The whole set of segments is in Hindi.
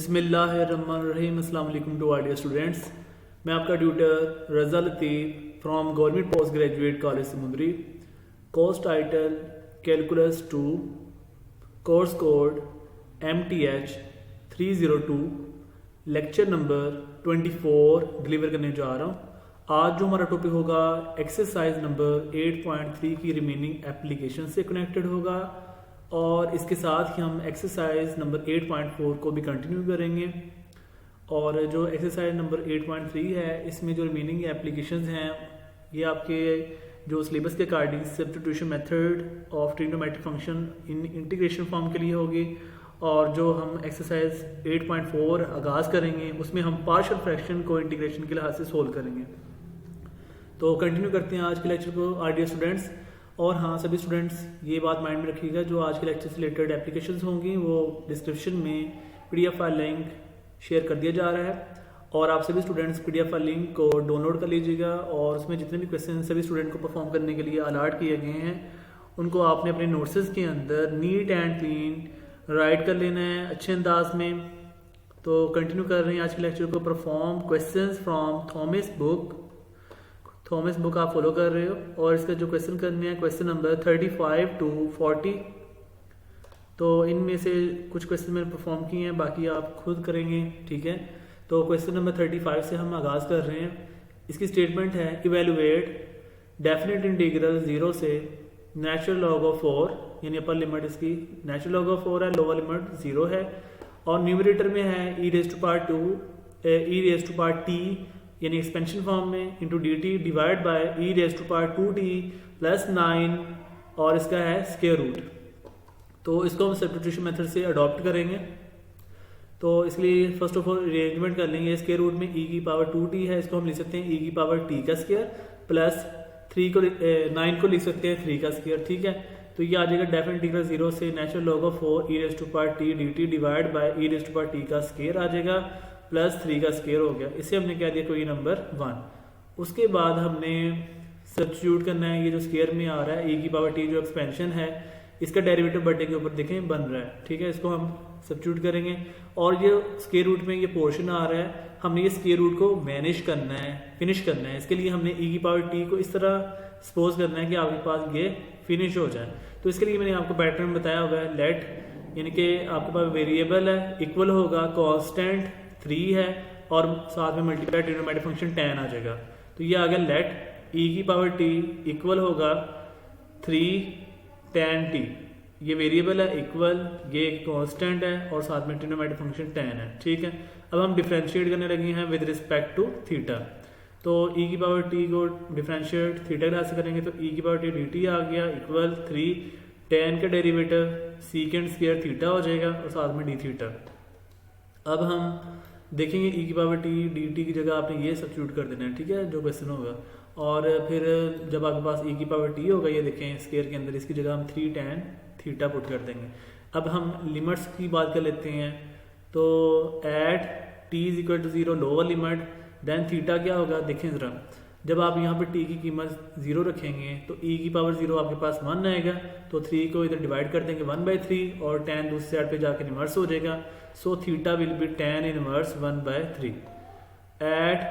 बिस्मिल्लाहिर्रहमानिर्रहीम। अस्सलाम वालेकुम टू आर डियर स्टूडेंट्स। मैं आपका tutor Raza Latif from government post graduate college Samundri. Course title calculus 2, course code MTH 302, lecture number 24 deliver करने जा रहा हूँ। आज जो हमारा टॉपिक होगा एक्सरसाइज नंबर 8.3 की रिमेनिंग एप्लीकेशन से कनेक्टेड होगा और इसके साथ ही हम एक्सरसाइज नंबर 8.4 को भी कंटिन्यू करेंगे। और जो एक्सरसाइज नंबर 8.3 है इसमें जो रिमेनिंग एप्लीकेशंस हैं ये आपके जो सिलेबस के according substitution method of trigonometric function in integration form के लिए होगी। और जो हम एक्सरसाइज 8.4 आगाज़ करेंगे उसमें हम पार्शियल फ्रैक्शन को इंटीग्रेशन के लिहाज से सोल्व करेंगे। तो कंटिन्यू करते हैं आज के लेक्चर को आर डियर स्टूडेंट्स। और हाँ, सभी स्टूडेंट्स ये बात माइंड में रखिएगा, जो आज के लेक्चर से रिलेटेड एप्लीकेशंस होंगी वो डिस्क्रिप्शन में PDF फाइल लिंक शेयर कर दिया जा रहा है और आप सभी स्टूडेंट्स PDF फाइल लिंक को डाउनलोड कर लीजिएगा और उसमें जितने भी क्वेश्चन सभी स्टूडेंट को परफॉर्म करने के लिए अलॉट किए गए हैं उनको आपने अपने नोट्स के अंदर नीट एंड क्लीन राइट कर लेना है अच्छे अंदाज में। तो कंटिन्यू कर रहे हैं आज के लेक्चर को। Perform questions from Thomas book आप फॉलो कर रहे हो और इसका जो क्वेश्चन करने हैं क्वेश्चन नंबर 35 to 40। तो इनमें से कुछ क्वेश्चन मैंने परफॉर्म किए हैं, बाकी आप खुद करेंगे, ठीक है। तो क्वेश्चन नंबर 35 से हम आगाज़ कर रहे हैं। इसकी स्टेटमेंट है इवेलुएट डेफिनेट इंटीग्रल 0 से नेचुरल लॉग ऑफ 4, यानी अपर लिमिट इसकी नेचुरल लॉग ऑफ 4 है, लोअर लिमिट 0 है और न्यूमरेटर में है e raised to power t यानी एक्सपेंशन फॉर्म में into dt divide bye e raised to power 2t plus 9 और इसका है स्क्वायर रूट। तो इसको हम सब्स्टिट्यूशन मेथड से अडॉप्ट करेंगे। तो इसलिए फर्स्ट ऑफ ऑल अरेंजमेंट कर लेंगे। स्क्वायर रूट में e की पावर 2t है, इसको हम लिख सकते हैं e की पावर t का स्क्वायर प्लस 9 को लिख सकते हैं 3 का स्क्वायर, ठीक है। तो ये आ जाएगा डेफिनेट इंटीग्रल 0 से natural log of 4 e raised to power t dt divide bye e raised to power t का स्क्वायर आ जाएगा प्लस 3 का स्क्वायर हो गया। इसे हमने क्या दिया, कोई नंबर 1। उसके बाद हमने सब्स्टिट्यूट करना है। ये जो स्क्वायर में आ रहा है e की पावर t जो एक्सपेंशन है इसका डेरिवेटिव बटे के ऊपर देखें बन रहा है, ठीक है। इसको हम सब्स्टिट्यूट करेंगे और ये स्क्वायर रूट में ये पोर्शन आ रहा है, हमने ये स्क्वायर रूट को वैनिश करना है, फिनिश करना है। इसके लिए हमने e की पावर t को इस तरह सपोज करना है कि आपके पास ये फिनिश हो जाए। तो इसके लिए मैंने आपको पैटर्न बताया हुआ है। लेट यानी कि आपके पास वेरिएबल है, इक्वल होगा कांस्टेंट 3 है और साथ में मल्टीप्लाई ट्रिग्नोमेट्रिक फंक्शन tan आ जाएगा। तो ये आ गया लेट e की पावर t इक्वल होगा 3 tan t। ये वेरिएबल है, इक्वल, ये कांस्टेंट है और साथ में ट्रिग्नोमेट्रिक फंक्शन tan है, ठीक है। अब हम डिफरेंशिएट करने लगे हैं विद रिस्पेक्ट टू थीटा। तो e की पावर t को डिफरेंशिएट थीटा के से करेंगे तो e की पावर t dt आ गया इक्वल 3 tan का डेरिवेटिव सीकेंड स्क्वायर थीटा हो जाएगा और साथ में d थीटा। अब हम देखेंगे e की पावर t dt की जगह आपने ये सब्स्टिट्यूट कर देना है, ठीक है, जो क्वेश्चन होगा। और फिर जब आपके पास e की पावर t होगा, ये देखें स्क्वायर के अंदर इसकी जगह हम 3 tan थीटा पुट कर देंगे। अब हम लिमिट्स की बात कर लेते हैं। तो at t is equal to 0 lower limit then theta क्या होगा, देखें ज़रा। जब आप यहाँ पर t की कीमत 0 रखेंगे तो e की पावर 0 आपके पास 1 आएगा, तो 3 को इधर डिवाइड कर देंगे 1/3 और tan दूसरी साइड पे जाकर इनवर्स हो जाएगा। So theta will be tan inverse 1/3 at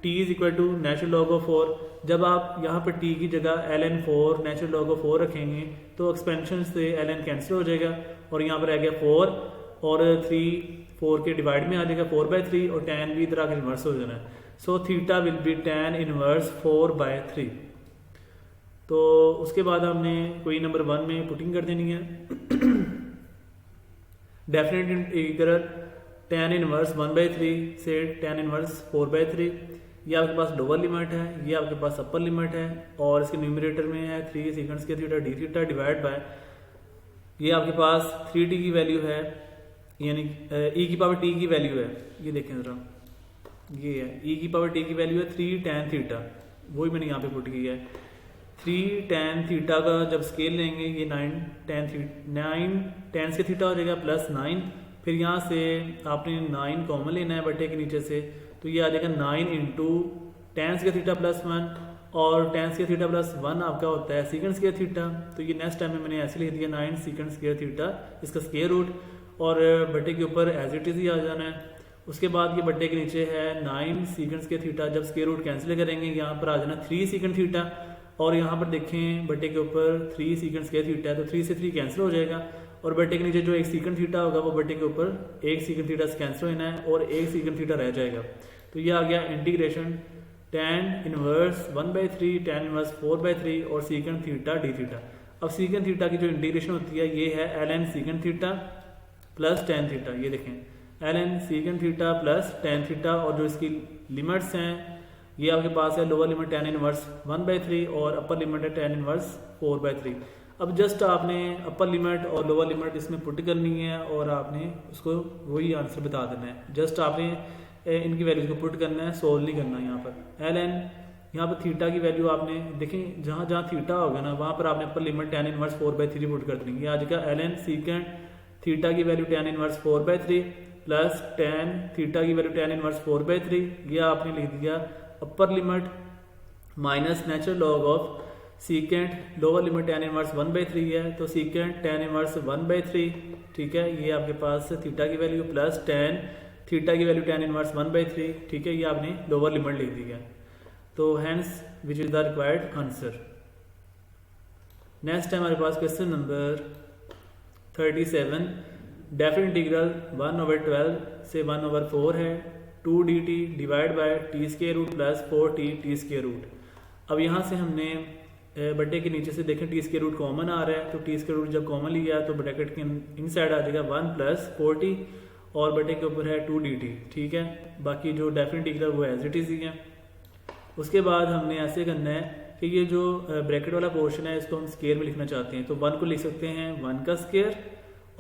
t is equal to natural log of 4। जब आप यहाँ पर t की जगह ln 4 नेचुरल लॉग ऑफ 4 रखेंगे तो एक्सपेंशन से ln कैंसिल हो जाएगा और यहाँ पर आ गया 4 और 4 के डिवाइड में आ जाएगा 4/3 और tan भी इधर आकर इनवर्स हो जाना है। सो theta will be tan inverse 4/3। तो उसके बाद हमने कोई नंबर 1 में पुटिंग कर देनी है। डेफिनेट इंटीग्रल tan इनवर्स 1/3 से tan इनवर्स 4/3। ये आपके पास लोअर लिमिट है, ये आपके पास अपर लिमिट है और इसके न्यूमरेटर में है 3 secant square theta d theta divide by ये आपके पास 3t की वैल्यू है, यानी e की पावर t की वैल्यू है। ये देखें जरा, ये है e की पावर t की वैल्यू है 3 tan थीटा, वही मैंने यहाँ पे पुट किया है। 3 tan थीटा का जब स्केल लेंगे ये 9 tan से थीटा हो जाएगा प्लस 9। फिर यहाँ से आपने 9 कॉमन लेना है बटे के नीचे से, तो ये आ जाएगा 9 into tan square theta plus 1 और tan स्क्वायर थीटा प्लस 1 आपका होता है सीकेंड स्क्वायर थीटा। तो ये नेक्स्ट टाइम में मैंने ऐसे लिख दिया 9 सीकेंड स्क्वायर थीटा इसका स्क्वायर रूट और बटे के ऊपर एज इट इज़ ही आ जाना है। उसके बाद ये बटे के नीचे है 9 सीकेंड स्क्वायर थीटा। जब स्क्वायर रूट कैंसिल करेंगे यहाँ पर आ जाना 3 सीकेंड थीटा, और यहाँ पर देखें बटे के ऊपर 3 सीकेंड स्क्वायर थीटा है तो 3 से 3 कैंसिल हो जाएगा, और बटे के नीचे जो 1 सीकेंड थीटा होगा वो बटे के ऊपर 1 सीकेंड थीटा से कैंसिल होना है और 1 सीकेंड थीटा रह जाएगा। तो ये आ गया integration tan inverse 1/3 tan inverse 4/3 और सीकेंड थीटा डी थीटा। अब सीकेंड थीटा की जो इंटीग्रेशन होती है ये है ln secant theta plus tan theta. ये देखें ln secant theta plus tan theta, और जो इसकी लिमिट्स हैं ये आपके पास है लोअर लिमिट tan इनवर्स 1/3 और अपर लिमिट है tan इनवर्स 4/3। अब जस्ट आपने अपर लिमिट और लोअर लिमिट इसमें पुट करनी है और आपने उसको वही आंसर बता देना है। जस्ट आपने इनकी वैल्यूज को पुट करना है, सोल्व नहीं करना है। यहाँ पर ln यहाँ पर थीटा की वैल्यू आपने देखें जहाँ जहाँ थीटा होगा ना वहाँ पर आपने upper limit tan inverse 4/3 put कर देंगे। आज का ln सीकेंड थीटा की value tan inverse 4/3 plus tan theta की वैल्यू tan इनवर्स 4/3, ये आपने लिख दिया upper limit minus natural log of सीकेंड lower limit tan inverse 1/3 है तो सीकेंड tan इनवर्स 1/3, ठीक है। ये आपके पास थीटा की वैल्यू प्लस tan थीटा की वैल्यू tan इनवर्स 1/3, ठीक है। ये आपने लोअर लिमिट लिख दी है, तो hence which is the required answer. Next है हमारे पास क्वेश्चन नंबर 37। डेफिनेट इंटीग्रल 1/12 से 1/4 है 2 dt divide by T square root plus 4t T square root. अब यहाँ से हमने बटे के नीचे से देखें टी स्क्वायर रूट कॉमन आ रहा है, तो टी स्क्वायर रूट जब कॉमन लिया तो ब्रैकेट के इन साइड आ जाएगा 1 प्लस 4t और बटे के ऊपर है 2 dt, ठीक है। बाकी जो डेफिनेट इंटीग्रल वो एज इट इज ही है। उसके बाद हमने ऐसे करना है कि ये जो ब्रैकेट वाला पोर्शन है इसको हम स्क्वायर में लिखना चाहते हैं, तो 1 को लिख सकते हैं 1 का स्क्वायर,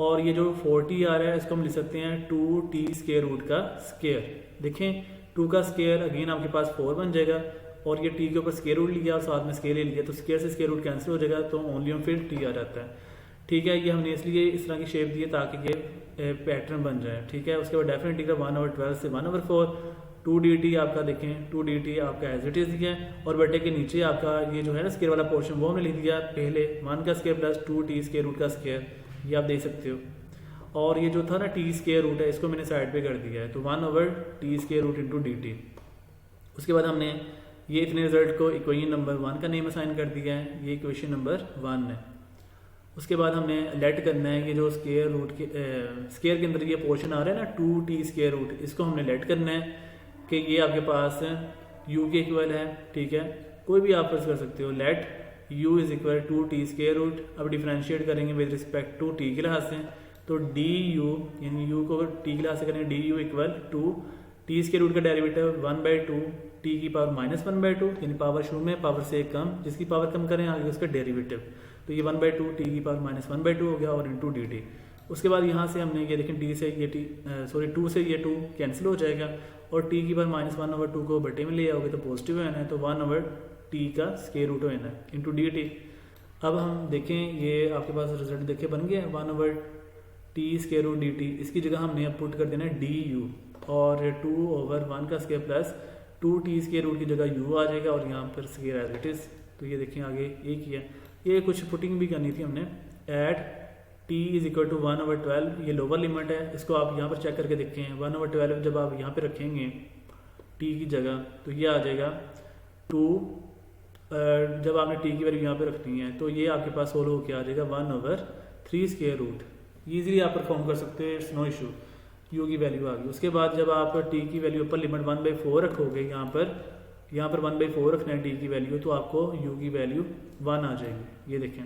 और ये जो 4t आ रहा है इसको हम लिख सकते हैं 2t स्क्वायर रूट का स्क्वायर। देखें 2 का स्क्वायर अगेन आपके पास 4 बन जाएगा, और ये t के ऊपर स्क्वायर रूट लिया और साथ में स्क्वायर ले लिया तो स्क्वायर से स्क्वायर रूट कैंसिल हो जाएगा, तो ओनली ऑन फिर t आ जाता है, ठीक है। ये हमने इसलिए इस तरह की शेप दी है ताकि ये पैटर्न बन जाए, ठीक है। उसके बाद डेफिनेट इंटीग्रल 1/12 से 1/4 2 dt आपका देखें 2 dt आपका एज इट इज है, और बटे के नीचे आपका ये जो है ना स्क्वायर वाला पोर्शन वो हमने लिख दिया पहले 1 का square plus 2t square root का स्क्वायर, ये आप देख सकते हो। और ये जो था ना टी स्क्वायर रूट है इसको मैंने साइड पे कर दिया है, तो 1/t square root into dt। उसके बाद हमने ये इतने रिजल्ट को इक्वेशन नंबर 1 का नेम असाइन कर दिया है, ये इक्वेशन नंबर 1 है। उसके बाद हमने लेट करना है ये जो स्क्वायर रूट के स्क्वायर के अंदर ये पोर्शन आ रहा है ना 2t स्क्वायर रूट, इसको हमने लेट करना है कि ये आपके पास u के इक्वल है, ठीक है। कोई भी आप कर सकते हो, let u is equal to T square root. अब डिफ्रेंशिएट करेंगे विद रिस्पेक्ट टू t के लिहाज से, तो du यानी u को t के लिहाज से करेंगे du equal to T square root का डेरिवेटिव 1/2 t की पावर -1/2 यानी पावर शुरू में पावर से कम, जिसकी पावर कम करें आगे उसका डेरिवेटिव, तो ये 1/2 t की पावर -1/2 हो गया और इंटू dt। उसके बाद यहाँ से हमने ये देखें t से ये टू से ये 2 कैंसिल हो जाएगा, और t की पावर -1/2 को बटे में ले आओगे तो पॉजिटिव होना है, तो 1/t का स्क्वायर रूट होना है इंटू dt। अब हम देखें ये आपके पास रिजल्ट देखे बन गया 1/t स्क्वायर रूट dt, इसकी जगह हमने अब पुट कर देना है du, और 2/1 का square plus 2t square root की जगह u आ जाएगा और यहाँ पर स्क्वायर एज इट इज। तो ये देखें आगे एक ही है, ये कुछ पुटिंग भी करनी थी हमने। At t is equal to 1/12, ये लोअर लिमिट है, इसको आप यहाँ पर चेक करके देखें 1/12 जब आप यहाँ पे रखेंगे t की जगह तो ये आ जाएगा 2, जब आपने t की वैल्यू यहाँ पे रखनी है तो ये आपके पास सोल्व होकर आ जाएगा 1/3 स्क्वायर रूट। ईजिली आप परफॉर्म कर सकते हैं, इट्स नो इशू। u की वैल्यू आ गई। उसके बाद जब आप t की वैल्यू अपर लिमिट 1/4 रखोगे, यहाँ पर 1/4 रखना है t की वैल्यू, तो आपको u की वैल्यू 1 आ जाएगी, ये देखें,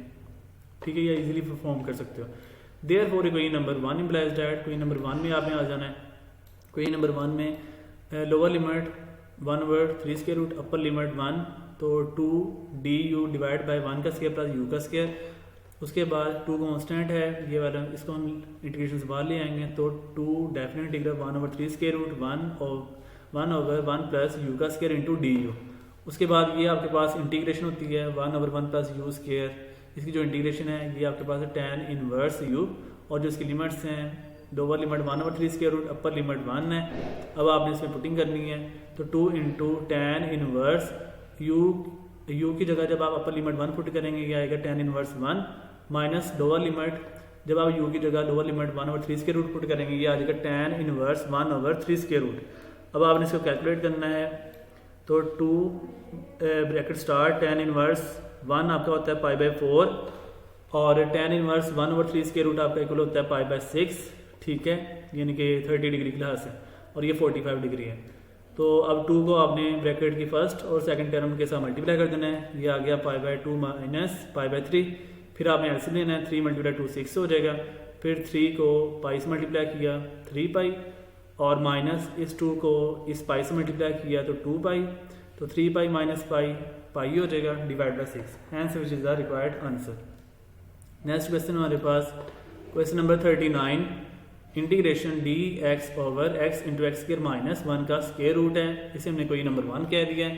ठीक है। ये इजीली परफॉर्म कर सकते हो। Therefore equation number 1 implies that, equation number 1 में आपने आ जाना है। इक्वेशन नंबर 1 में lower limit 1/3 square root, upper limit 1, तो 2 du डिवाइड बाय 1 का स्क्वायर प्लस u का स्क्वायर। उसके बाद 2 कांस्टेंट है ये वाला, इसको हम इंटीग्रेशन से बाहर ले आएंगे, तो 2 definite integral 1/3 square root 1/1 plus u का स्क्वायर इंटू du। उसके बाद ये आपके पास इंटीग्रेशन होती है 1/1 प्लस u स्क्वायर, इसकी जो इंटीग्रेशन है ये आपके पास है tan इनवर्स u, और जो इसकी लिमिट्स हैं lower limit 1/3 square root, upper limit 1 है। अब आपने इसमें पुटिंग करनी है, तो 2 इंटू tan इनवर्स u की जगह जब आप अपर लिमिट 1 पुट करेंगे ये आएगा tan inverse 1 minus lower limit जब आप u की जगह lower limit 1/3 square root put करेंगे, ये आ जाएगा tan इनवर्स 1/3 स्क्वायर रूट। अब आपने इसको कैलकुलेट करना है, तो 2 ब्रैकेट स्टार्ट tan इनवर्स 1 आपका होता है π/4 और tan इनवर्स 1/3 स्क्वायर रूट आपका इक्वल होता है π/6, ठीक है, यानी कि 30 डिग्री के लिहाज से, और ये 45 डिग्री है। तो अब 2 को आपने ब्रैकेट की फर्स्ट और सेकंड टर्म के साथ मल्टीप्लाई कर देना है, ये आ गया π/2 माइनस π/3, फिर आपने एलसीएम लेना है, 3 × 2 6 हो जाएगा, फिर 3 को पाई से मल्टीप्लाई किया 3 पाई, और माइनस इस 2 को इस पाई से मल्टीप्लाई किया तो 2 पाई, तो 3 पाई माइनस पाई पाई हो जाएगा divide by 6, hence which is the required answer. Next question हमारे पास question number 39, integration d x over x into x square minus 1 का स्क्वायर रूट है, इसे हमने कोई नंबर 1 कह दिया है।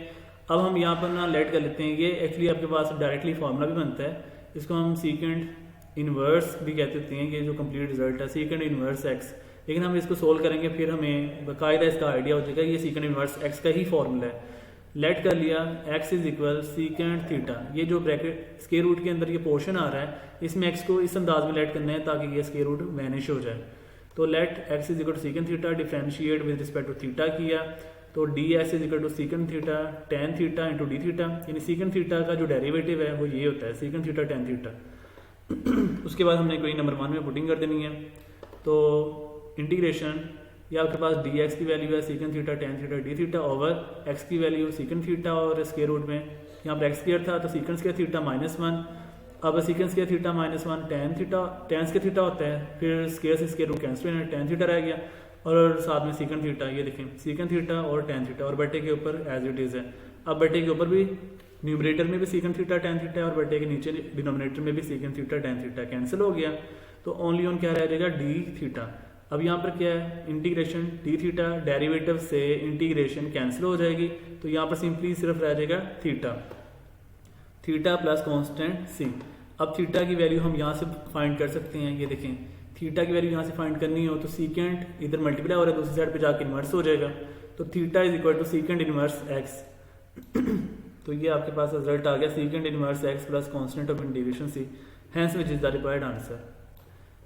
अब हम यहाँ पर ना लेट कर लेते हैं, ये एक्चुअली आपके पास डायरेक्टली फार्मूला भी बनता है, इसको हम सीकेंड इनवर्स भी कहते हैं, कि जो कंप्लीट रिजल्ट है सीकेंड इनवर्स एक्स, लेकिन हम इसको सोल्व करेंगे फिर हमें बाकायदा इसका आइडिया हो जाएगा, ये सीकेंड इनवर्स एक्स का ही फॉर्मूला है। लेट कर लिया x is equal secant theta, ये जो ब्रैकेट स्क्वायर रूट के अंदर ये पोर्शन आ रहा है, इसमें x को इस अंदाज में लेट करना है ताकि ये स्क्वायर रूट वैनिश हो जाए। तो let x is equal to secant theta, differentiate with respect to theta किया, तो D X is equal to secant theta tan theta into D theta, यानी सीकेंड थीटा का जो डेरिवेटिव है वो ये होता है सीकेंड थीटा टेन थीटा। उसके बाद हमने कोई नंबर 1 में पुटिंग कर देनी है, तो इंटीग्रेशन ये आपके पास डी एक्स की वैल्यू है सीकेंड theta tan theta D theta over x की वैल्यू सीकेंड थीटा और स्क्वायर रूट में यहाँ पर एक्स स्क्वायर था तो सीकेंड स्क्वायर थीटा -1, अब secant square theta -1 ten square theta होता है, फिर स्क्वायर से स्क्वायर रूट कैंसिल होना, टेन थीटा रह गया, और साथ में सीकेंड थीटा, ये देखें सीकेंड थीटा और टेन थीटा, और बटे के ऊपर एज इट इज़ है। अब बटे के ऊपर भी न्यूमरेटर में भी सीकेंड थीटा टेन थीटा है, और बटे के नीचे डिनोमिनेटर में भी सीकेंड थीटा टेन थीटा, कैंसिल हो गया, तो ओनली ऑन क्या रह जाएगा डी थीटा। अब यहाँ पर क्या है इंटीग्रेशन डी थीटा, डेरिवेटिव से इंटीग्रेशन कैंसिल हो जाएगी, तो यहाँ पर सिंपली सिर्फ रह जाएगा थीटा, थीटा प्लस कांस्टेंट सी। अब थीटा की वैल्यू हम यहाँ से फाइंड कर सकते हैं, ये देखें थीटा की वैल्यू यहाँ से फाइंड करनी हो तो सीकेंड इधर मल्टीप्लाई हो रहा है, दूसरी साइड पे जाके इन्वर्स हो जाएगा, तो theta is equal to secant inverse X. तो ये आपके पास रिजल्ट आ गया secant inverse X plus constant of integration C, hence which is the required answer.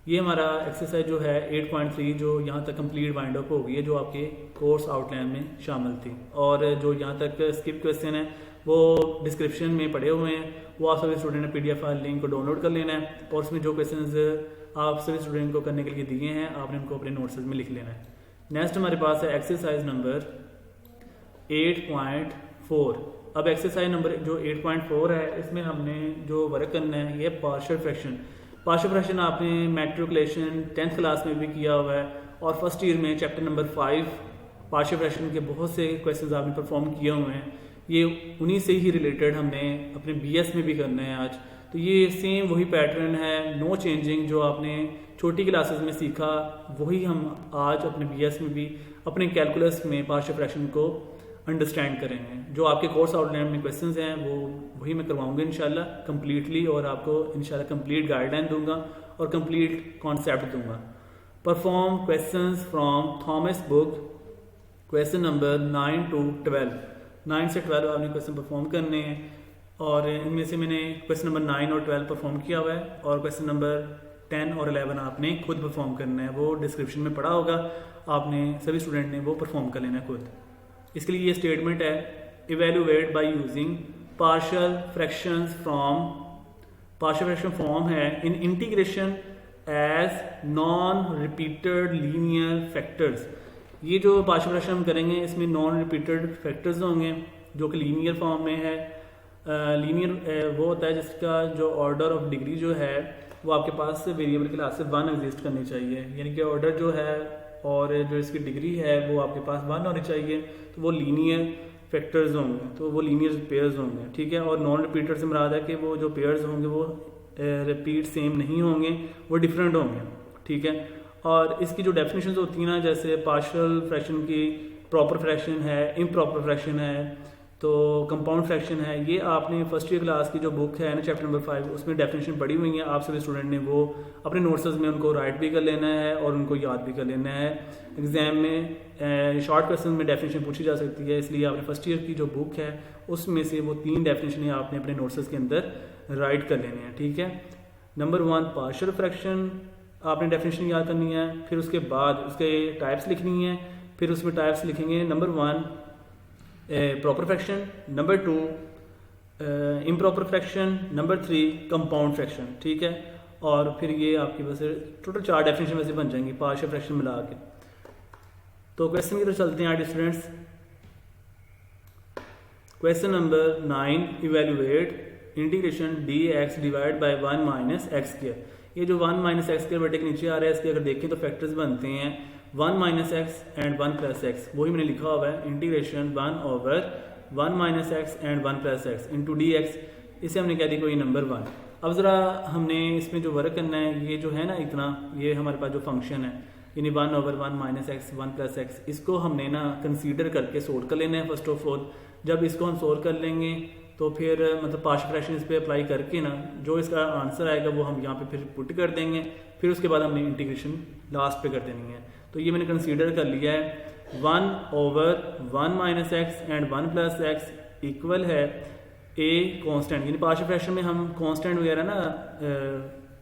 ये हमारा एक्सरसाइज जो है 8.3 जो यहाँ तक कंप्लीट वाइंड अप हो गई है, जो आपके कोर्स आउटलाइन में शामिल थी, और जो यहाँ तक स्किप क्वेश्चन है वो डिस्क्रिप्शन में पड़े हुए हैं, वो आप सभी स्टूडेंट ने PDF फाइल लिंक को डाउनलोड कर लेना है, और उसमें जो क्वेश्चंस आप सभी स्टूडेंट को करने के लिए दिए हैं आपने उनको अपने नोट्स में लिख लेना है। नेक्स्ट हमारे पास है एक्सरसाइज नंबर 8.4। अब एक्सरसाइज नंबर जो 8.4 है इसमें हमने जो वर्क करना है ये पार्शियल फ्रैक्शन। पार्शियल फ्रैक्शन आपने मैट्रिकुलेशन 10th क्लास में भी किया हुआ है, और फर्स्ट ईयर में चैप्टर नंबर 5 पार्शियल फ्रैक्शन के बहुत से क्वेश्चंस आपने परफॉर्म किए हुए हैं, ये उन्हीं से ही रिलेटेड हमने अपने BS में भी करना है आज। तो ये सेम वही पैटर्न है, नो चेंजिंग, जो आपने छोटी क्लासेस में सीखा वही हम आज अपने BS में भी अपने कैलकुलस में पार्शियल फ्रैक्शन को अंडरस्टैंड करेंगे। जो आपके कोर्स आउटलाइन में क्वेश्चंस हैं वो वही मैं करवाऊंगा इंशाल्लाह कंप्लीटली, और आपको इंशाल्लाह कंप्लीट गाइडलाइन दूंगा और कंप्लीट कॉन्सेप्ट दूंगा। Perform questions from Thomas book, question number 9 to 12, 9 से 12 आपने क्वेश्चन परफॉर्म करने हैं, और इनमें से मैंने क्वेश्चन नंबर 9 और 12 परफॉर्म किया हुआ है, और क्वेश्चन नंबर 10 और 11 आपने खुद परफॉर्म करना है, वो डिस्क्रिप्शन में पड़ा होगा, आपने सभी स्टूडेंट ने वो परफॉर्म कर लेना है खुद। इसके लिए ये स्टेटमेंट है, evaluate by using partial fractions from, partial fraction form है in integration as non repeated linear factors. ये जो पार्शियल फ्रैक्शन हम करेंगे इसमें नॉन रिपीटेड फैक्टर्स होंगे जो कि लीनियर फॉर्म में है। लीनियर वो होता है जिसका जो ऑर्डर ऑफ डिग्री जो है वो आपके पास वेरिएबल के लिहाज से 1 एग्जिस्ट करनी चाहिए, यानी कि ऑर्डर जो है और जो इसकी डिग्री है वो आपके पास 1 होनी चाहिए, तो वो लीनियर फैक्टर्स होंगे, तो वो लीनियर पेयर्स होंगे, ठीक है। और नॉन रिपीटर से मुराद है कि वो जो पेयर्स होंगे वो रिपीट सेम नहीं होंगे, वो डिफरेंट होंगे, ठीक है। और इसकी जो डेफिनेशंस होती हैं ना, जैसे पार्शियल फ्रैक्शन की प्रॉपर फ्रैक्शन है, इम्प्रॉपर फ्रैक्शन है, तो कंपाउंड फ्रैक्शन है, ये आपने फर्स्ट ईयर क्लास की जो बुक है ना चैप्टर नंबर 5 उसमें डेफिनेशन पढ़ी हुई है। आप सभी स्टूडेंट ने वो अपने नोट्स में उनको राइट भी कर लेना है और उनको याद भी कर लेना है। एग्जाम में शॉर्ट क्वेश्चन में डेफिनेशन पूछी जा सकती है, इसलिए आपने फर्स्ट ईयर की जो बुक है उसमें से वो 3 डेफिनेशन आपने अपने नोट्स के अंदर राइट कर लेने हैं, ठीक है। नंबर 1 पार्शियल फ्रैक्शन आपने डेफिनेशन याद करनी है, फिर उसके बाद उसके टाइप्स लिखनी है, फिर उसमें टाइप्स लिखेंगे number 1 proper fraction, number 2 improper fraction, number 3 compound fraction, ठीक है। और फिर ये आपकी वैसे टोटल 4 डेफिनेशन वैसे बन जाएंगी पार्शियल फ्रैक्शन मिला के। तो क्वेश्चन की तरफ चलते हैं students. Question number 9, evaluate integration dx divide by 1 minus x square. ये जो 1 माइनस एक्स स्क्वायर बटे के नीचे आ रहा है, इसके अगर देखें तो फैक्टर्स बनते हैं 1 minus X and 1 plus x, वही मैंने लिखा हुआ है integration 1 over 1 minus X and 1 plus x into D x, इसे हमने कह दिया कोई नंबर 1। अब ज़रा हमने इसमें जो वर्क करना है, ये जो है ना इतना, ये हमारे पास जो फंक्शन है यानी 1 over 1 minus x 1 plus x, इसको हमने ना कंसीडर करके सोल्व कर लेना है फर्स्ट ऑफ ऑल। जब इसको हम सोल्व कर लेंगे तो फिर मतलब पार्शियल फ्रैक्शन इस पर अप्लाई करके ना जो इसका आंसर आएगा वो हम यहाँ पे फिर पुट कर देंगे, फिर उसके बाद हमने इंटीग्रेशन लास्ट पे कर देनी है। तो ये मैंने कंसीडर कर लिया है 1 over 1 minus X and 1 plus X equal है ए कांस्टेंट, यानी पार्शियल फ्रैक्शन में हम कांस्टेंट वगैरह ना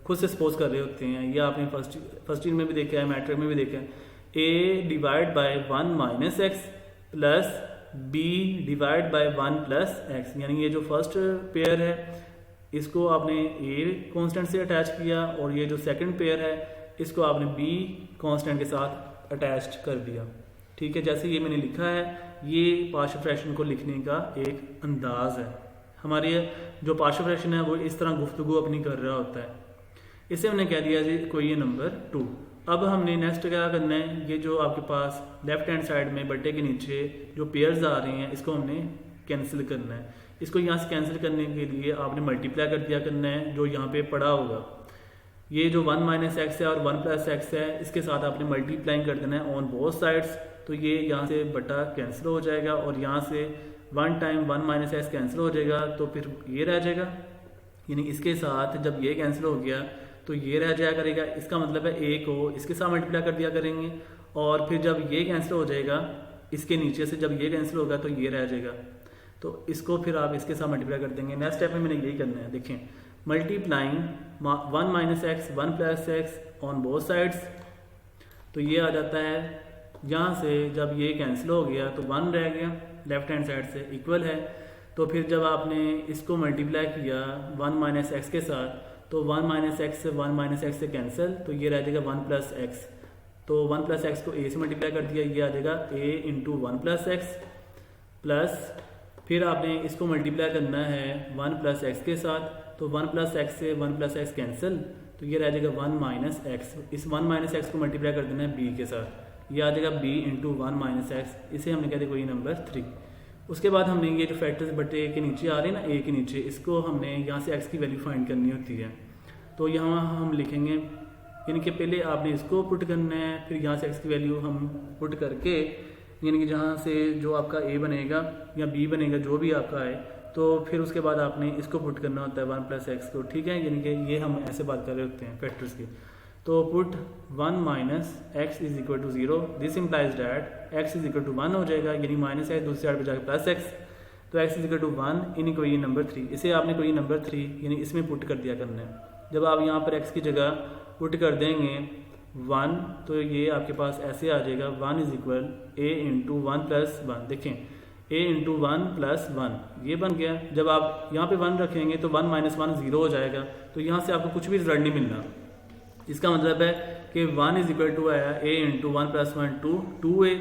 खुद से सपोज कर रहे होते हैं, ये आपने फर्स्ट ईयर में भी देखा है, मैट्रिक में भी देखा है। A divide by 1 minus x plus B divide by 1 plus x, यानी ये जो फर्स्ट पेयर है इसको आपने ए कांस्टेंट से अटैच किया और ये जो सेकंड पेयर है इसको आपने बी कांस्टेंट के साथ अटैच कर दिया, ठीक है। जैसे ये मैंने लिखा है, ये पार्शियल फ्रैक्शन को लिखने का एक अंदाज है। हमारे जो पार्शियल फ्रैक्शन है वो इस तरह गुफ्तगू अपनी कर रहा होता है। इसे हमने कह दिया जी कोई ये नंबर 2। अब हमने नेक्स्ट क्या करना है, ये जो आपके पास लेफ्ट हैंड साइड में बट्टे के नीचे जो पेयर्स आ रहे हैं इसको हमने कैंसिल करना है। इसको यहाँ से कैंसिल करने के लिए आपने मल्टीप्लाई कर दिया करना है जो यहाँ पे पड़ा होगा। ये जो 1 माइनस एक्स है और 1 प्लस एक्स है इसके साथ आपने मल्टीप्लाई कर देना है ऑन बोथ साइड्स। तो ये यहाँ से बटा कैंसिल हो जाएगा और यहाँ से 1 टाइम 1 माइनस एक्स कैंसिल हो जाएगा, तो फिर ये रह जाएगा, यानी इसके साथ जब ये कैंसिल हो गया तो ये रह जाया करेगा। इसका मतलब है ए को इसके साथ मल्टीप्लाई कर दिया करेंगे और फिर जब ये कैंसिल हो जाएगा इसके नीचे से, जब ये कैंसिल होगा तो ये रह जाएगा, तो इसको फिर आप इसके साथ मल्टीप्लाई कर देंगे। नेक्स्ट स्टेप में मैंने यही करना है, देखें multiplying 1 minus x 1 plus x on both sides, तो ये आ जाता है। यहाँ से जब ये कैंसिल हो गया तो 1 रह गया लेफ्ट हैंड साइड से, इक्वल है। तो फिर जब आपने इसको मल्टीप्लाई किया 1 माइनस एक्स के साथ तो 1 माइनस एक्स से 1 माइनस एक्स से कैंसिल, तो ये रह जाएगा 1 प्लस एक्स। तो 1 प्लस एक्स को ए से मल्टीप्लाई कर दिया, ये आ जाएगा ए इंटू 1 प्लस एक्स प्लस फिर आपने इसको मल्टीप्लाई करना है 1 प्लस एक्स के साथ, तो 1 प्लस एक्स से 1 प्लस एक्स कैंसिल, तो ये रह जाएगा 1 माइनस एक्स। इस 1 माइनस एक्स को मल्टीप्लाई कर देना है बी के साथ, ये आ जाएगा बी इंटू 1 माइनस एक्स, इसे हमने कहते हैं कोई नंबर 3। उसके बाद हमने ये जो फैक्टर्स बटे के नीचे आ रहे हैं ना ए के नीचे, इसको हमने यहाँ से एक्स की वैल्यू फाइंड करनी होती है। तो यहाँ हम लिखेंगे, यानी कि पहले आपने इसको पुट करना है, फिर यहाँ से एक्स की वैल्यू हम पुट करके, यानी कि जहाँ से जो आपका ए बनेगा या बी बनेगा जो भी आपका है, तो फिर उसके बाद आपने इसको पुट करना होता है 1 प्लस एक्स को, ठीक है। यानी कि ये हम ऐसे बात कर रहे होते हैं फैक्टर्स की। तो put 1 minus X is equal to 0, this implies that X is equal to 1 हो जाएगा, यानी माइनस एक्स दूसरी साइड पर जाकर प्लस एक्स, तो एक्स इज इक्वल टू 1 यानी कोई नंबर 3। इसे आपने कोई नंबर 3 यानी इसमें पुट कर दिया करना है। जब आप यहाँ पर एक्स की जगह पुट कर देंगे 1, तो ये आपके पास ऐसे आ जाएगा 1 is equal A into 1 plus 1। देखें a इंटू 1 प्लस 1 ये बन गया। जब आप यहाँ पे 1 रखेंगे तो 1 माइनस 1 0 हो जाएगा, तो यहाँ से आपको कुछ भी रिजल्ट नहीं मिलना। इसका मतलब है कि 1 इज इक्वल टू आया a इंटू 1 प्लस 1 2a,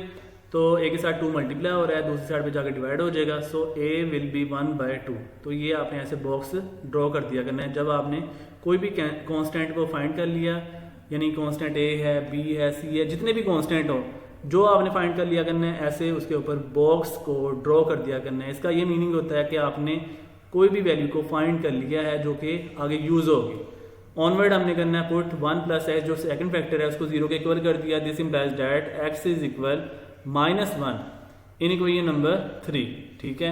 तो a के साथ 2 मल्टीप्लाई हो रहा है, दूसरी साइड पे जाकर डिवाइड हो जाएगा, सो a विल बी 1/2। तो ये आपने ऐसे बॉक्स ड्रॉ कर दिया करना है। जब आपने कोई भी कांस्टेंट को फाइंड कर लिया, यानी कांस्टेंट a है, b है, c है, जितने भी कांस्टेंट हो जो आपने फाइंड कर लिया करना है, ऐसे उसके ऊपर बॉक्स को ड्रॉ कर दिया करना है। इसका ये मीनिंग होता है कि आपने कोई भी वैल्यू को फाइंड कर लिया है जो कि आगे यूज होगी। ऑनवर्ड हमने करना है पुट 1 प्लस एक्स, जो सेकंड फैक्टर है उसको 0 के इक्वल कर दिया, this implies that X is equal -1 यानी कोई ये नंबर 3, ठीक है।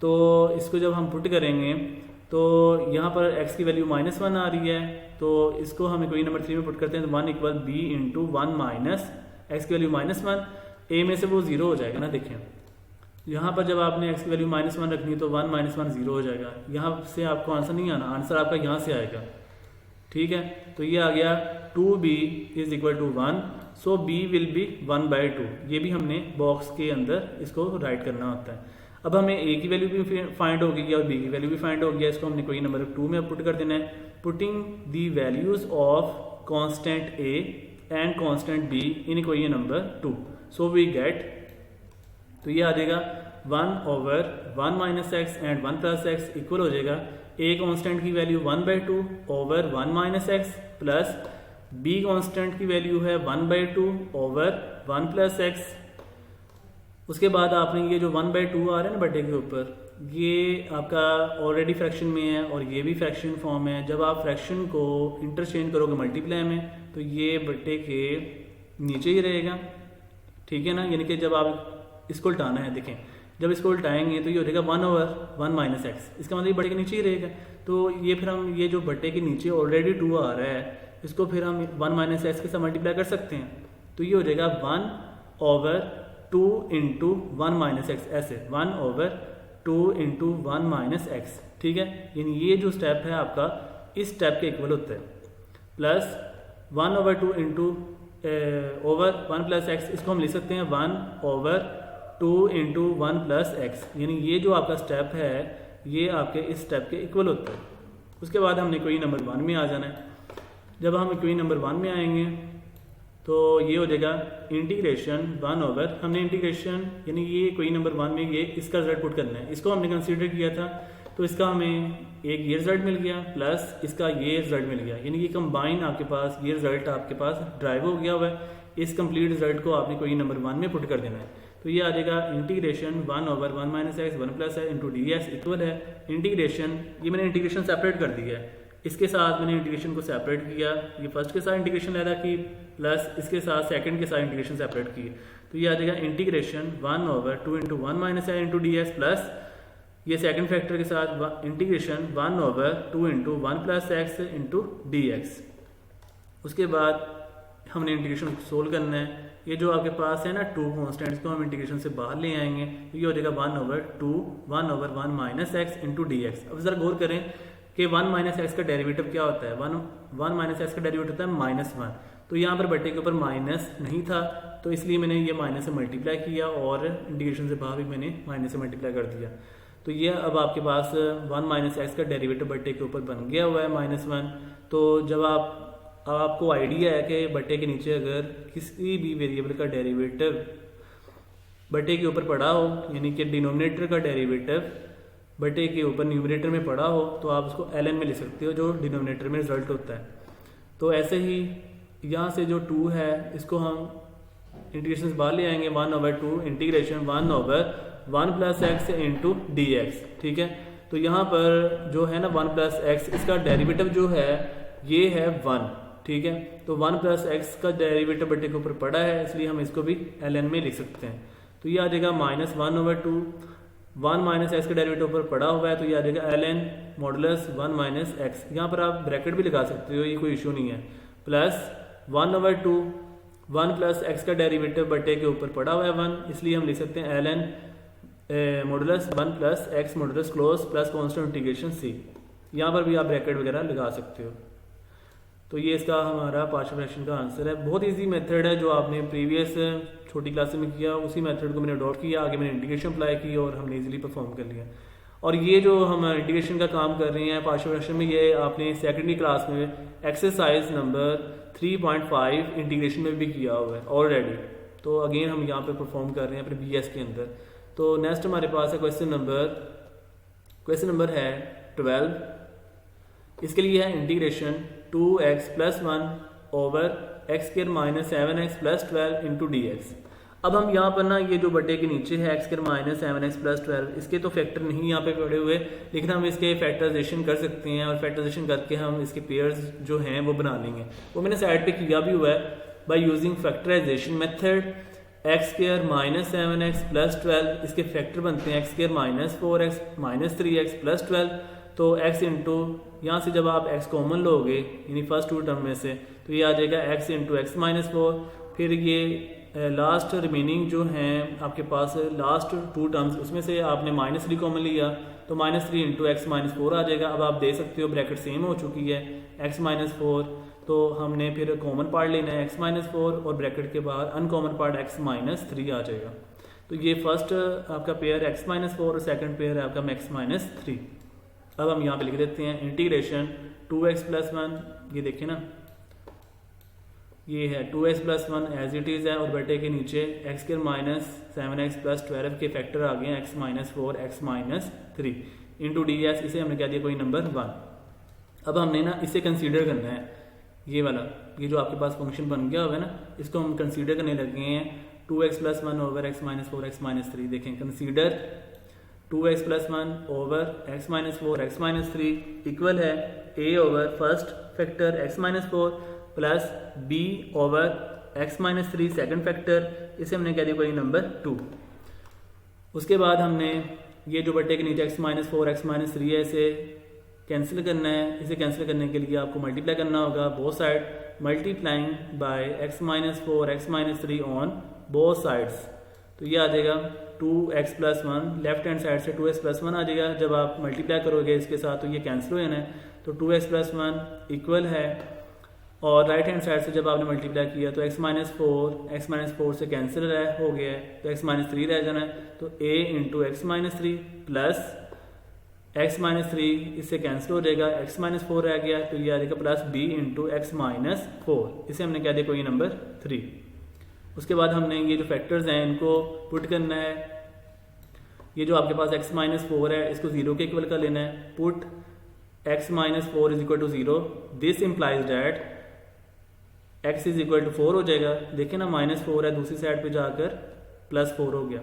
तो इसको जब हम पुट करेंगे तो यहाँ पर x की वैल्यू -1 आ रही है, तो इसको हमें कोई नंबर 3 में पुट करते हैं, तो 1 equal b into 1 minus x की वैल्यू -1, a में से वो 0 हो जाएगा ना। देखें यहाँ पर जब आपने x की वैल्यू -1 रखनी है तो 1 - 1 0 हो जाएगा। यहाँ से आपको आंसर नहीं आना, आंसर आपका यहाँ से आएगा, ठीक है। तो ये आ गया 2b is equal to 1, so b will be 1/2। ये भी हमने बॉक्स के अंदर इसको राइट करना होता है। अब हमें a की वैल्यू भी फाइंड हो गई और b की वैल्यू भी फाइंड हो गया। इसको हमने क्वेश्चन नंबर 2 में पुट कर देना है। Putting the values of constant a and constant b in question number 2, so we get, तो ये आ जाएगा 1/1 minus X and 1 plus X equal हो जाएगा a कांस्टेंट की value 1/2 over 1 minus x plus b constant की वैल्यू है 1/2 ओवर 1 प्लस एक्स। उसके बाद आपने ये जो 1/2 आ रहा है ना बटे के ऊपर, ये आपका ऑलरेडी फ्रैक्शन में है और ये भी फ्रैक्शन फॉर्म है। जब आप फ्रैक्शन को इंटरचेंज करोगे मल्टीप्लाई में तो ये बटे के नीचे ही रहेगा, ठीक है ना। यानी कि जब आप इसको उल्टाना है, देखें जब इसको उल्टाएंगे तो ये हो जाएगा 1/1 माइनस एक्स, इसका मतलब ये बटे के नीचे ही रहेगा। तो ये फिर हम ये जो बटे के नीचे ऑलरेडी 2 आ रहा है इसको फिर हम 1 माइनस एक्स के साथ मल्टीप्लाई कर सकते हैं। तो ये हो जाएगा 1/2 इंटू 1 माइनस एक्स, ऐसे 1/2 इंटू 1 माइनस एक्स, ठीक है। यानी ये जो स्टेप है आपका इस स्टेप के इक्वल होता है। Plus 1/2 into over 1 plus x, इसको हम लिख सकते हैं 1/2 इंटू 1 प्लस एक्स। यानी ये जो आपका स्टेप है ये आपके इस स्टेप के इक्वल होता है। उसके बाद हमने क्वेश्चन नंबर 1 में आ जाना है। जब हम क्वेश्चन नंबर 1 में आएंगे तो ये हो जाएगा इंटीग्रेशन 1 ओवर, हमने इंटीग्रेशन यानी ये क्वेश्चन नंबर 1 में ये इसका रिजल्ट पुट करना है। इसको हमने कंसीडर किया था तो इसका हमें एक ये रिजल्ट मिल गया प्लस इसका ये रिजल्ट मिल गया, यानी कि कंबाइन आपके पास ये रिजल्ट आपके पास ड्राइव हो गया हुआ है। इस कंप्लीट रिजल्ट को आपने क्वेश्चन नंबर 1 में पुट कर देना है। तो ये आ जाएगा इंटीग्रेशन 1/1 माइनस एक्स 1 प्लस है इंटू डी एक्स इक्वल है इंटीग्रेशन, ये मैंने इंटीग्रेशन सेपरेट कर दिया है, इसके साथ मैंने इंटीग्रेशन को सेपरेट किया, ये फर्स्ट के साथ इंटीग्रेशन लैदा की प्लस इसके साथ सेकंड के साथ इंटीग्रेशन सेपरेट की। तो ये आ जाएगा इंटीग्रेशन 1/2 इंटू 1 माइनस है इंटू डी एक्स प्लस ये सेकंड फैक्टर के साथ integration 1/2 into 1 plus x into D x. उसके बाद हमने इंटीग्रेशन सोल्व करना है। ये जो आपके पास है ना 2 कॉन्स्टेंट्स को हम इंटीग्रेशन से बाहर ले आएंगे तो ये हो जाएगा 1/1 minus x into D x. अब जरा गौर करें कि 1 माइनस एक्स का डेरिवेटिव क्या होता है। 1 माइनस एक्स का डेरिवेटिव होता है -1। तो यहाँ पर बटे के ऊपर माइनस नहीं था तो इसलिए मैंने ये माइनस से मल्टीप्लाई किया और इंटीग्रेशन से बाहर भी मैंने माइनस से मल्टीप्लाई कर दिया। तो ये अब आपके पास 1 माइनस एक्स का डेरिवेटिव बटे के ऊपर बन गया हुआ है -1। तो जब आपको आइडिया है कि बटे के नीचे अगर किसी भी वेरिएबल का डेरिवेटिव बटे के ऊपर पड़ा हो, यानी कि डिनोमिनेटर का डेरिवेटिव बटे के ऊपर न्यूमरेटर में पड़ा हो तो आप उसको ln में लिख सकते हो जो डिनोमिनेटर में रिजल्ट होता है। तो ऐसे ही यहाँ से जो 2 है इसको हम इंटीग्रेशन से बाहर ले आएंगे 1/2 integration 1/1 plus x into D x, ठीक है। तो यहाँ पर जो है ना 1 प्लस एक्स इसका डेरिवेटिव जो है ये है 1, ठीक है। तो 1 प्लस एक्स का डेरिवेटिव बटे के ऊपर पड़ा है इसलिए हम इसको भी ln में लिख सकते हैं। तो ये आ जाएगा -1/2, 1 माइनस एक्स का डेरिवेटिव ऊपर पड़ा हुआ है तो ये आ जाएगा ln मॉडुलस 1 माइनस एक्स। यहाँ पर आप ब्रैकेट भी लगा सकते हो, ये कोई इशू नहीं है। प्लस 1/2 1 प्लस एक्स का डेरिवेटिव बटे के ऊपर पड़ा हुआ है 1, इसलिए हम लिख सकते हैं ln modulus 1 plus x modulus close plus constant integration c। यहाँ पर भी आप ब्रैकेट वगैरह लगा सकते हो। तो ये इसका हमारा पार्शियल फ्रैक्शन का आंसर है। बहुत इजी मेथड है जो आपने प्रीवियस छोटी क्लास में किया, उसी मेथड को मैंने अडॉप्ट किया, आगे मैंने इंटीग्रेशन अप्लाई की और हमने इजीली परफॉर्म कर लिया। और ये जो हम इंटीग्रेशन का काम कर रहे हैं पार्शियल फ्रैक्शन में, ये आपने सेकेंडरी क्लास में एक्सरसाइज नंबर 3.5 इंटीग्रेशन में भी किया हुआ है ऑलरेडी। तो अगेन हम यहाँ पे परफॉर्म कर रहे हैं अपने BS के अंदर। तो नेक्स्ट हमारे पास है क्वेश्चन नंबर है 12। इसके लिए है integration 2x + 1 over x² - 7x + 12 into D x. अब हम यहाँ पर ना ये जो बटे के नीचे है x² - 7x + 12, इसके तो फैक्टर नहीं यहाँ पे पड़े हुए, लेकिन हम इसके फैक्टराइजेशन कर सकते हैं और फैक्टराइजेशन करके हम इसके पेयर्स जो हैं वो बना लेंगे। वो मैंने साइड पे किया भी हुआ है by using factorisation method. x² - 7x + 12 इसके फैक्टर बनते हैं x² - 4x - 3x + 12। तो x इंटू यहाँ से जब आप x कॉमन लोगे यानी फर्स्ट 2 टर्म में से तो ये आ जाएगा x इंटू एक्स - 4। फिर ये लास्ट रिमेनिंग जो हैं आपके पास लास्ट 2 टर्म्स उसमें से आपने -3 कॉमन लिया तो -3 इंटू एक्स माइनस 4 आ जाएगा। अब आप देख सकते हो ब्रैकेट सेम हो चुकी है, एक्स माइनस 4, तो हमने फिर कॉमन पार्ट लेना है एक्स माइनस 4 और ब्रैकेट के बाद अनकॉमन पार्ट एक्स माइनस 3 आ जाएगा। तो ये फर्स्ट आपका पेयर एक्स माइनस 4 और सेकेंड पेयर है आपका एक्स माइनस 3। अब हम यहाँ पे लिख देते हैं इंटीग्रेशन 2x प्लस 1, ये देखिए ना, ये है 2x plus 1 as it is है और बटे के नीचे x square minus 7x plus 12 के फैक्टर आ गए हैं x minus 4 x minus 3 into D x, इसे हमने कह दिया कोई नंबर 1। अब हमने ना इसे कंसीडर करना है, ये वाला, ये जो आपके पास फंक्शन बन गया होगा ना, इसको हम कंसीडर करने लगे हैं 2x plus 1 over x minus 4 x minus 3। देखें consider 2x plus 1 over x minus 4 x minus 3 equal है a over first factor x minus 4 plus b over x minus 3 second factor, इसे हमने कह दिया कोई नंबर 2। उसके बाद हमने ये जो बटे के नीचे एक्स माइनस 4 एक्स माइनस 3 है, इसे कैंसिल करना है। इसे कैंसिल करने के लिए आपको मल्टीप्लाई करना होगा both side, multiplying by x minus 4 x minus 3 on both sides. तो ये आ जाएगा 2x plus 1, left hand side से 2x प्लस 1 आ जाएगा। जब आप मल्टीप्लाई करोगे इसके साथ तो ये कैंसिल हो जाना है, तो 2x प्लस 1 इक्वल है, और राइट हैंड साइड से जब आपने मल्टीप्लाई किया तो x माइनस 4 से कैंसिल हो गया है, तो x माइनस 3 रह जाना है। तो a into x minus 3 plus x minus 3, इससे कैंसिल हो जाएगा, x माइनस 4 रह गया, तो ये आ जाएगा plus b into x minus 4, इसे हमने कह दिया कोई नंबर 3। उसके बाद हमने ये जो फैक्टर्स हैं इनको पुट करना है। ये जो आपके पास x माइनस 4 है इसको 0 के इक्वल कर लेना है। Put x minus 4 is equal to 0, this implies that x is equal to 4 हो जाएगा। देखिए ना -4 है, दूसरी साइड पे जाकर +4 हो गया,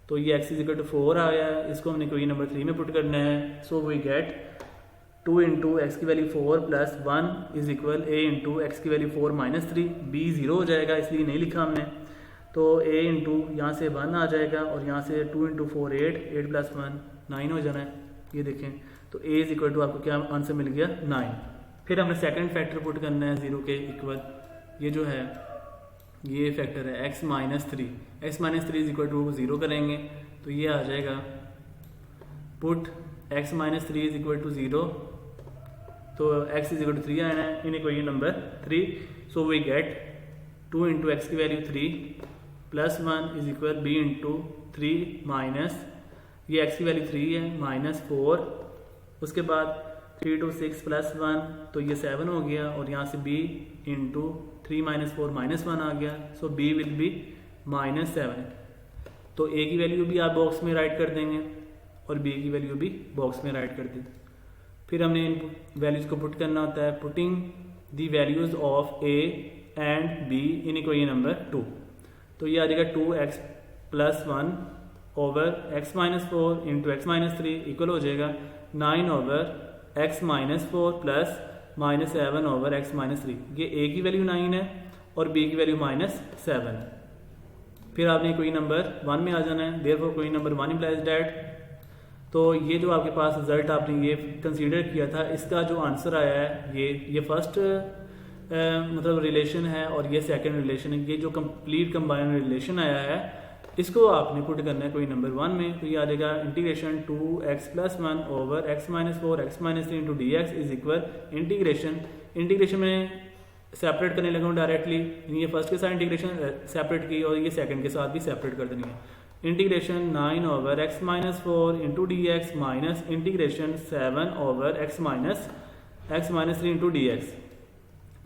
तो ये x इज इक्वल टू 4 आया है, इसको हमने क्वेश्चन नंबर 3 में पुट करना है। So we get 2 into x की value 4 plus 1 is equal a into x की वैल्यू 4 माइनस 3, b 0 हो जाएगा इसलिए नहीं लिखा हमने, तो a इंटू यहाँ से 1 आ जाएगा और यहाँ से 2 इंटू 4 8 प्लस 1 9 हो जाना है। ये देखें, तो a इज इक्वल टू आपको क्या आंसर मिल गया 9। फिर हमने सेकंड फैक्टर पुट करना है 0 के इक्वल, ये जो है ये फैक्टर है x minus 3, x minus 3 is equal to 0 करेंगे तो ये आ जाएगा put x minus 3 is equal to 0, तो x इज इक्वल टू 3 आना है in equation number 3। So we get 2 into x की value 3 plus 1 is equal b into 3 minus, ये x की वैल्यू 3 है माइनस 4, उसके बाद 3 टू 6 प्लस 1 तो ये 7 हो गया, और यहाँ से b इंटू 3 माइनस 4 माइनस 1 आ गया, सो b विल बी माइनस 7। तो a की वैल्यू भी आप बॉक्स में राइट कर देंगे और b की वैल्यू भी बॉक्स में राइट कर दें। फिर हमने इन वैल्यूज को पुट करना होता है, putting the values of a and b in equation number 2। तो ये आ जाएगा 2x plus 1 over x minus 4 into x minus 3 equal हो जाएगा 9 over x minus 4 plus minus 7 over x minus 3। ये a की वैल्यू 9 है और b की वैल्यू माइनस 7 है। फिर आपने कोई नंबर 1 में आ जाना है, देयरफॉर कोई नंबर 1 इम्प्लाइज दैट। तो ये जो आपके पास रिजल्ट आपने ये कंसीडर किया था, इसका जो आंसर आया है ये फर्स्ट मतलब रिलेशन है और ये सेकंड रिलेशन है। ये जो कंप्लीट कंबाइंड रिलेशन आया है इसको आपने पुट करना है कोई नंबर 1 में, तो ये आ जाएगा integration 2x plus 1 over x minus 4 x minus 3 into D X is equal integration में सेपरेट करने लगा हूँ डायरेक्टली, ये फर्स्ट के साथ इंटीग्रेशन सेपरेट की और ये सेकंड के साथ भी सेपरेट कर देनी है। Integration 9 over x minus 4 into D x minus integration 7 over x minus 3 into D x.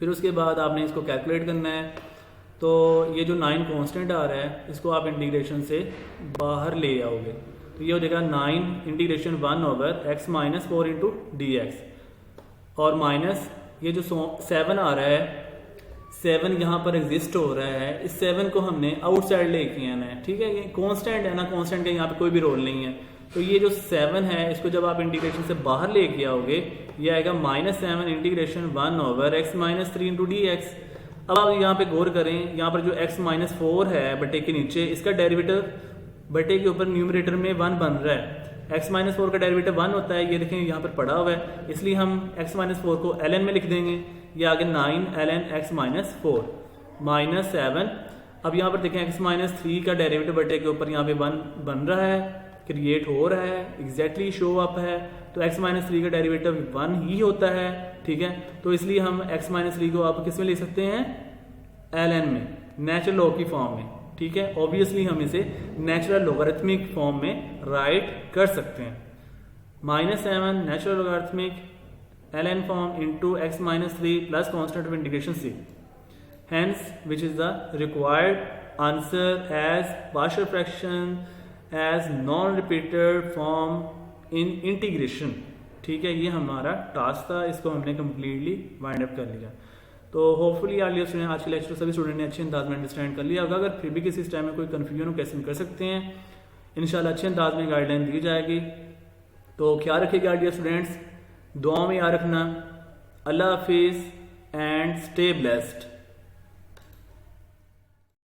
फिर उसके बाद आपने इसको कैलकुलेट करना है, तो ये जो 9 कांस्टेंट आ रहा है इसको आप इंटीग्रेशन से बाहर ले आओगे, तो ये हो जाएगा 9 integration 1 over x minus 4 into D x, और माइनस ये जो 7 आ रहा है, 7 यहाँ पर एग्जिस्ट हो रहा है, इस 7 को हमने आउटसाइड लेके आना है, ठीक है। ये कांस्टेंट है ना, कांस्टेंट का यहाँ पे कोई भी रोल नहीं है, तो ये जो 7 है इसको जब आप इंटीग्रेशन से बाहर लेके आओगे ये आएगा -7 integration 1 over x minus 3 into D x. अब आप यहाँ पे गौर करें, यहाँ पर जो x माइनस 4 है बटे के नीचे, इसका डेरिवेटिव बटे के ऊपर न्यूमरेटर में 1 बन रहा है। x माइनस 4 का डेरिवेटिव 1 होता है, ये देखें यहाँ पर पड़ा हुआ है, इसलिए हम x माइनस 4 को ln में लिख देंगे। ये आगे 9 ln x माइनस 4 -7। अब यहाँ पर देखें x माइनस 3 का डेरिवेटिव बटे के ऊपर यहाँ पे 1 बन रहा है, क्रिएट हो रहा है, एग्जैक्टली शो अप है, तो x माइनस 3 का डेरिवेटिव 1 ही होता है, ठीक है। तो इसलिए हम x माइनस 3 को आप किस में ले सकते हैं, ln में, नेचुरल लॉग की फॉर्म में, ठीक है। ऑब्वियसली हम इसे नेचुरल लॉगरिथमिक फॉर्म में राइट कर सकते हैं। -7 natural logarithmic ln form into x minus 3 plus constant of integration c, hence which is the required answer as partial fraction as non-repeated form in integration, ठीक है। ये हमारा टास्क था, इसको हमने कम्प्लीटली वाइंड अप कर लिया। तो होपफुली आज के लेक्चर सभी स्टूडेंट ने अच्छे अंदाज में अंडरस्टैंड कर लिया होगा। अगर फिर भी किसी टाइम में कोई कन्फ्यूजन हो कैसे कर सकते हैं, इंशाल्लाह अच्छे अंदाज में गाइडलाइन दी जाएगी। तो ख्याल रखिएगा डियर स्टूडेंट्स, दुआ में याद रखना। अल्लाह हाफिज़ एंड स्टे ब्लेस्ड।